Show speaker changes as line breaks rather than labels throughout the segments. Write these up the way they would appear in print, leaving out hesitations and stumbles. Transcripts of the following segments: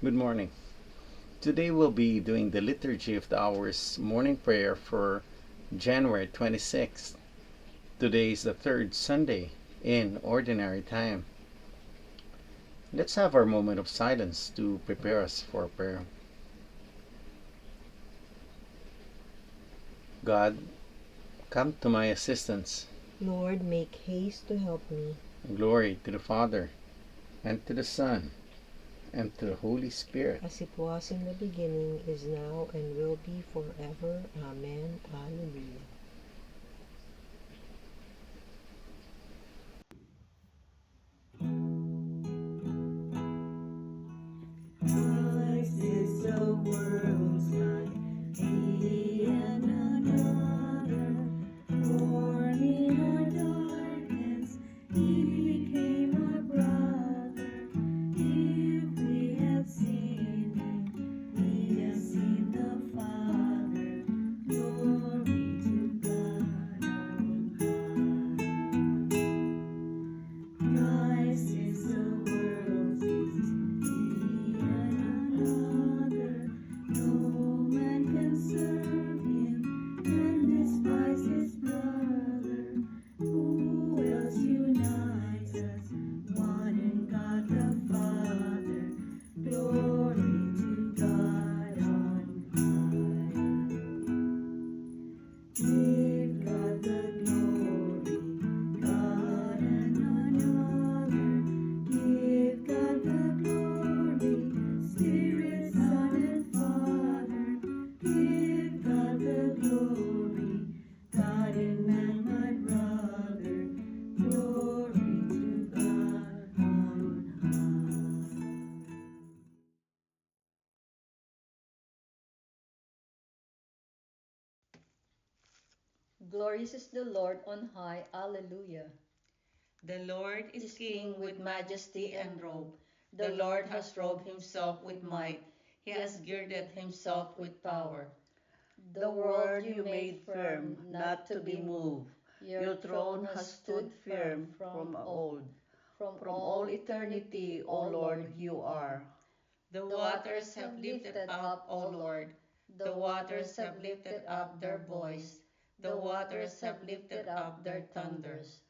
Good morning. Today we'll be doing the Liturgy of the Hours morning prayer for January 26th. Today is the third Sunday in Ordinary Time. Let's have our moment of silence to prepare us for prayer. God, come to my assistance.
Lord, make haste to help me.
Glory to the Father, and to the Son, and to the Holy Spirit.
As it was in the beginning, is now, and will be forever. Amen. Alleluia.
Christ is the world's light, He and another, born in our darkness, He became our brother. If we have seen Him, we have seen the Father. Glory to God on high. Christ is the world's peace, He and another. No man can serve Him and despise his brother. Who else unites us? One in God the Father. Glory to God on high. Give God the glory, God and another. Give God the glory, Spirit, Son, and Father. Give God the glory, God and man, my brother. Glory to God on high.
Glorious is the Lord on high. Alleluia.
The Lord is King with majesty and robe. The Lord has robed himself with might. He has girded himself with power. The world you made firm, not to be moved. Your throne has stood firm from old. From all eternity, O Lord, you are. The waters have lifted up, O Lord. The waters have lifted up their voice. The waters have lifted up their thunders.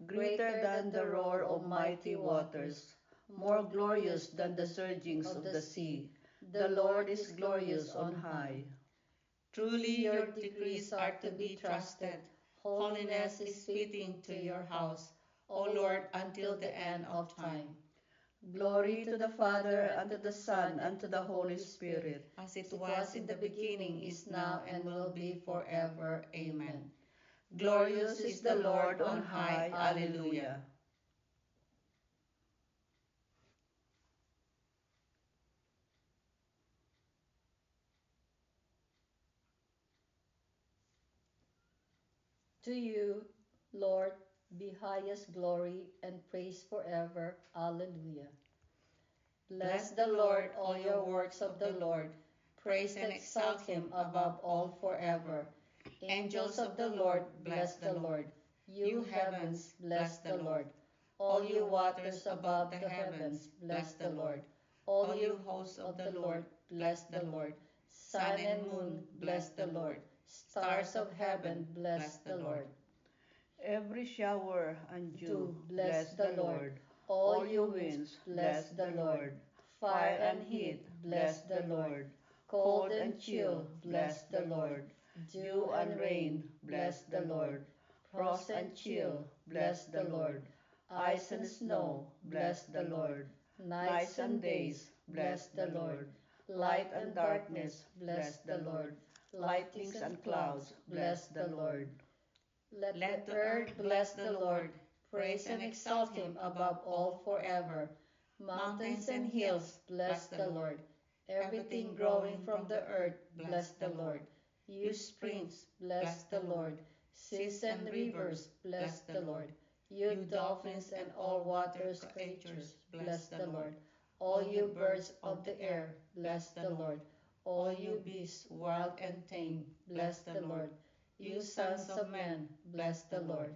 Greater than the roar of mighty waters, more glorious than the surgings of the sea. The Lord is glorious on high. Truly your decrees are to be trusted. Holiness is fitting to your house, O Lord, until the end of time. Glory to the Father, and to the Son, and to the Holy Spirit, as it was in the beginning, is now, and will be forever. Amen. Glorious is the Lord on high. Alleluia.
To you, Lord, be highest glory and praise forever. Alleluia. Bless the Lord, all your works of the Lord. Praise and exalt him above all forever. Angels of the Lord, bless the Lord. You heavens, bless the Lord. All you waters above the heavens, bless the Lord. All you hosts of the Lord, bless the Lord. Sun and moon, bless the Lord. Stars of heaven, bless the Lord.
Every shower and dew,
Bless
bless
the
the
Lord.
Lord.
All
All
you
you
winds,
winds,
bless
bless
the
the
Lord.
Lord.
Fire and heat, bless the Lord. Cold and chill, bless the Lord. Dew and rain, bless the Lord. Frost and chill, bless the Lord. Ice and snow, bless the Lord. Nights and days, bless the Lord. Light and darkness, bless the Lord. Lightnings and clouds, bless the Lord. Let the earth bless the Lord. Praise and exalt him above all forever. Mountains and hills, bless the Lord. Everything growing from the earth, bless the Lord. You springs, bless the Lord. Seas and rivers, bless the Lord. You dolphins and all water creatures, bless the Lord. All you birds of the air, bless the Lord. All you beasts, wild and tame, bless the Lord. You sons of men, bless the Lord.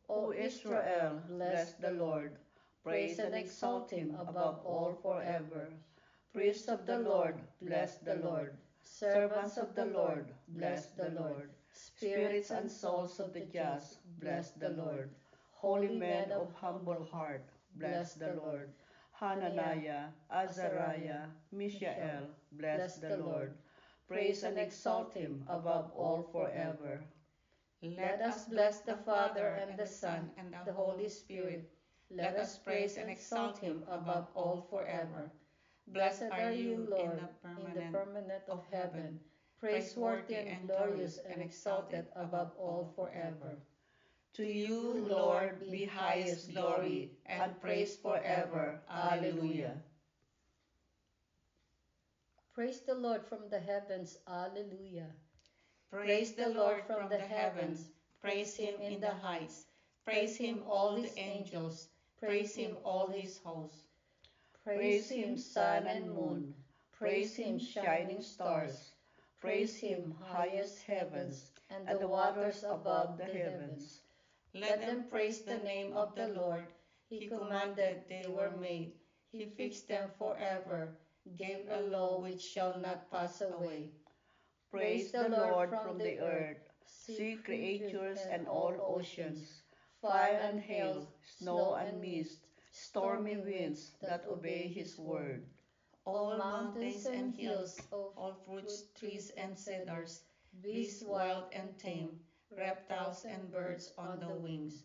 O Israel, bless the Lord. Praise and exalt him above all forever.
Priests of the Lord, bless the Lord. Servants of the Lord, bless the Lord. Spirits and souls of the just, bless the Lord. Holy men of humble heart, bless the Lord. Hananiah, Azariah, Mishael, bless the Lord. Praise and exalt him above all forever.
Let us bless the Father and the Son and the Holy Spirit. Let us praise and exalt him above all forever. Blessed are you, Lord, in the firmament of heaven, praiseworthy and glorious and exalted above all forever. To you, Lord, be highest glory and praise forever. Alleluia.
Praise the Lord from the heavens. Alleluia.
Praise the Lord from the heavens. Praise him in the heights. Praise him, all the angels. Praise him, all his hosts.
Praise him, sun and moon. Praise him, shining stars. Praise him, highest heavens, and the waters above the heavens.
Let them praise the name of the Lord. He commanded, they were made. He fixed them forever, gave a law which shall not pass away.
Praise the Lord from the earth, sea creatures and all oceans, fire and hail, snow and mist, stormy winds that obey his word.
All mountains and hills, all fruits, trees and cedars, beasts wild and tame, reptiles and birds on the wings.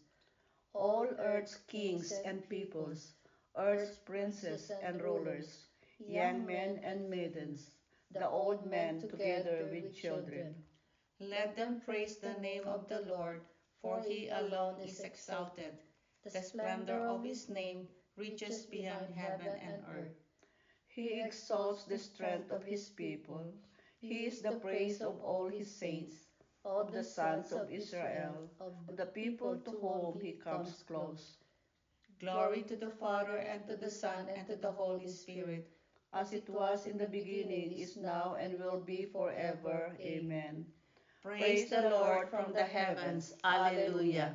All earth's kings and peoples, earth's princes and rulers, young men and maidens, the old men together with children.
Let them praise the name of the Lord, for he alone is exalted. The splendor of his name reaches beyond heaven and earth.
He exalts the strength of his people. He is the praise of all his saints, of the sons of Israel, of the people to whom he comes close.
Glory to the Father, and to the Son, and to the Holy Spirit,
As it was in the beginning, is now, and will be forever. Amen.
Praise the Lord from the heavens. Alleluia.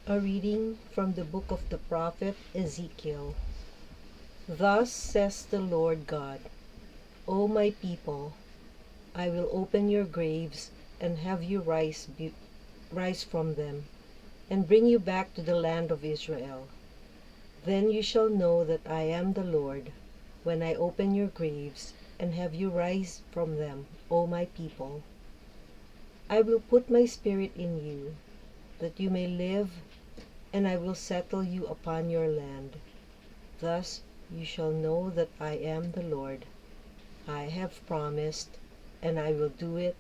A reading from the book of the prophet Ezekiel. Thus says the Lord God, O my people, I will open your graves and have you rise from them, and bring you back to the land of Israel. Then you shall know that I am the Lord, when I open your graves and have you rise from them, O my people. I will put my spirit in you, that you may live, and I will settle you upon your land. Thus you shall know that I am the Lord. I have promised, and I will do it,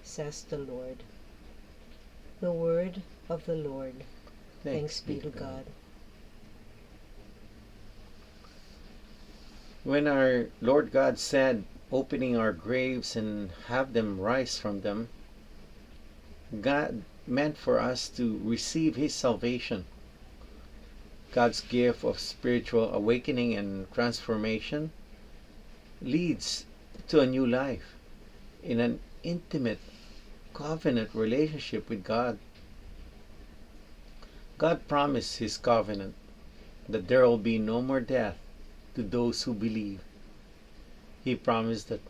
says the Lord. The word of the Lord. Thanks be to God.
When our Lord God said, opening our graves and have them rise from them, God meant for us to receive his salvation. God's gift of spiritual awakening and transformation leads to a new life in an intimate covenant relationship with God. God promised his covenant that there will be no more death to those who believe. He promised that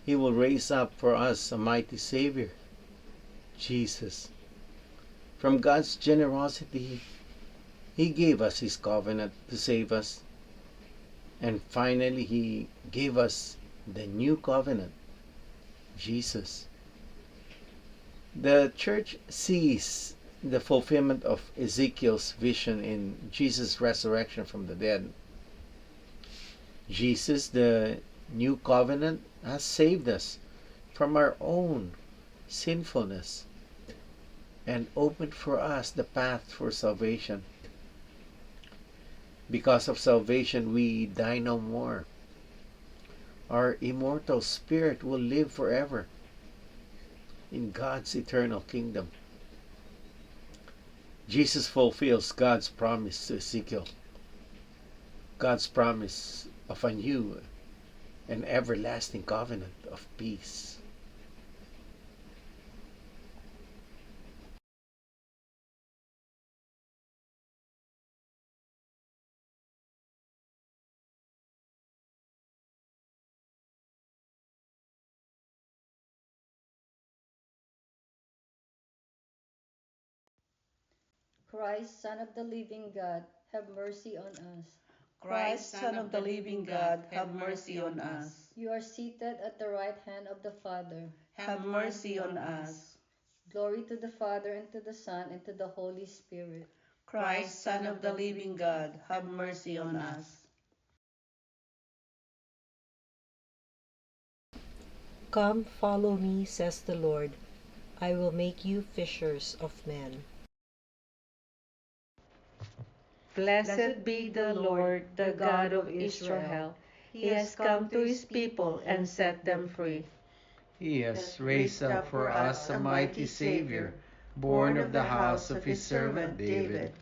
he will raise up for us a mighty Savior, Jesus. From God's generosity, he gave us his covenant to save us. And finally, he gave us the new covenant, Jesus. The church sees the fulfillment of Ezekiel's vision in Jesus' resurrection from the dead. Jesus, the new covenant, has saved us from our own sinfulness and opened for us the path for salvation. Because of salvation, we die no more. Our immortal spirit will live forever in God's eternal kingdom. Jesus fulfills God's promise to Ezekiel, God's promise of a new and everlasting covenant of peace.
Christ, Son of the living God, have mercy on us.
Christ, Son of the living God, have mercy on us.
You are seated at the right hand of the Father.
Have mercy on us.
Glory to the Father, and to the Son, and to the Holy Spirit.
Christ, Son of the living God, have mercy on us.
Come, follow me, says the Lord. I will make you fishers of men.
Blessed be the Lord, the God of Israel. He has come to his people and set them free.
He has raised up for us a mighty Savior, born of the house of his servant David.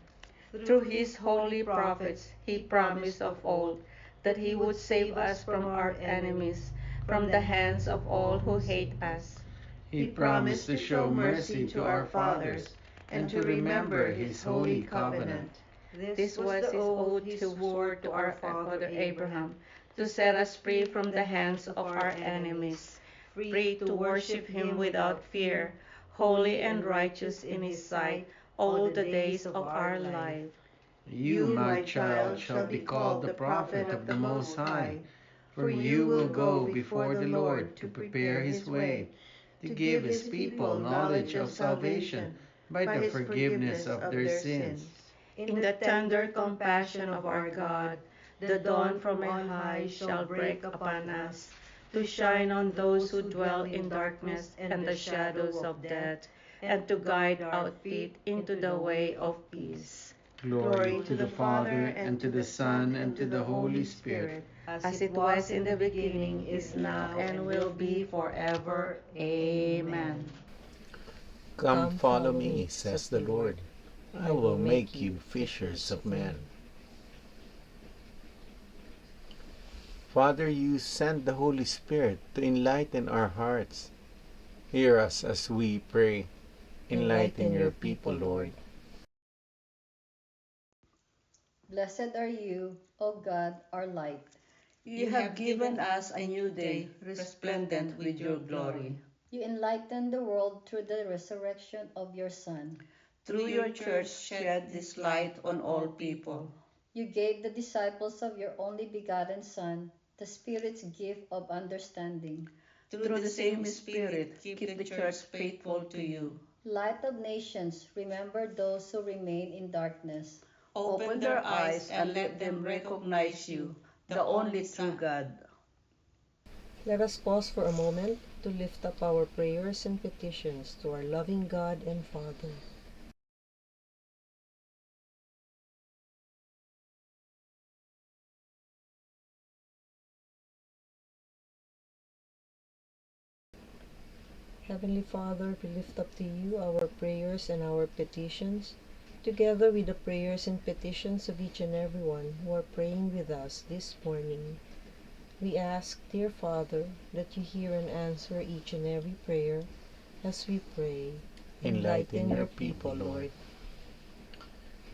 Through his holy prophets, he promised of old that he would save us from our enemies, from the hands of all who hate us.
He promised to show mercy to our fathers and to remember his holy covenant.
This was his oath he swore to our father Abraham, to set us free from the hands of our enemies, free to worship him without fear, holy and righteous in his sight all the days of our life.
You, my child, shall be called the prophet of the Most High, for you will go before the Lord to prepare his way, to give his people knowledge of salvation by the forgiveness of their sins.
In the tender compassion of our God, the dawn from on high shall break upon us, to shine on those who dwell in darkness and the shadows of death, and to guide our feet into the way of peace.
Glory to the Father, and to the Son, and to the Holy Spirit,
As it was in the beginning, is now, and will be forever. Amen.
Come, follow me, says the Lord. I will make you fishers of men. Father, you send the Holy Spirit to enlighten our hearts. Hear us as we pray. Enlighten your people, Lord.
Blessed are you, O God, our light.
You have given us a new day, resplendent with your glory.
You enlighten the world through the resurrection of your Son.
Through your church, shed this light on all people.
You gave the disciples of your only begotten Son the Spirit's gift of understanding.
Through the same Spirit, keep the church faithful to you.
Light of nations, remember those who remain in darkness.
Open their eyes and let them recognize you, the only true God.
Let us pause for a moment to lift up our prayers and petitions to our loving God and Father. Heavenly Father, we lift up to you our prayers and our petitions, together with the prayers and petitions of each and every one who are praying with us this morning. We ask, dear Father, that you hear and answer each and every prayer as we pray.
Enlighten your people, Lord.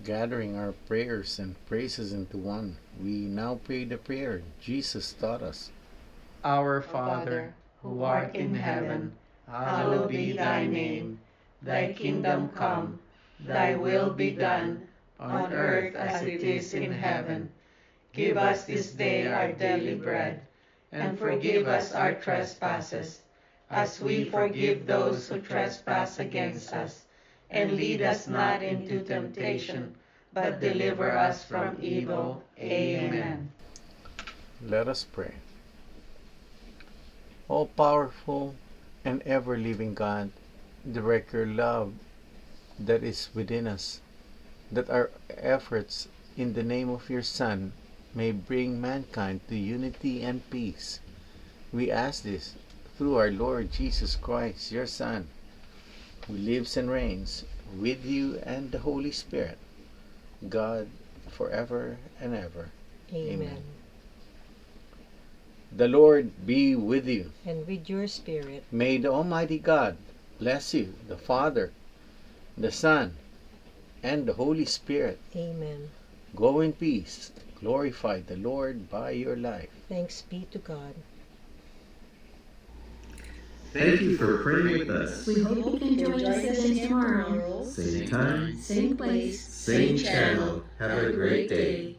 Gathering our prayers and praises into one, we now pray the prayer Jesus taught us. Our Father, who art in heaven, hallowed be thy name. Thy kingdom come, thy will be done, on earth as it is in heaven. Give us this day our daily bread, and forgive us our trespasses, as we forgive those who trespass against us. And lead us not into temptation, but deliver us from evil. Amen. Let us pray. All-powerful and ever-living God, direct your love that is within us, that our efforts in the name of your Son may bring mankind to unity and peace. We ask this through our Lord Jesus Christ, your Son, who lives and reigns with you and the Holy Spirit, God, forever and ever.
Amen.
The Lord be with you.
And with your spirit.
May the Almighty God bless you, the Father, the Son, and the Holy Spirit.
Amen.
Go in peace. Glorify the Lord by your life.
Thanks be to God.
Thank you for praying with us.
We hope you can join us again tomorrow.
Same time,
Same place.
same channel. Have a great day.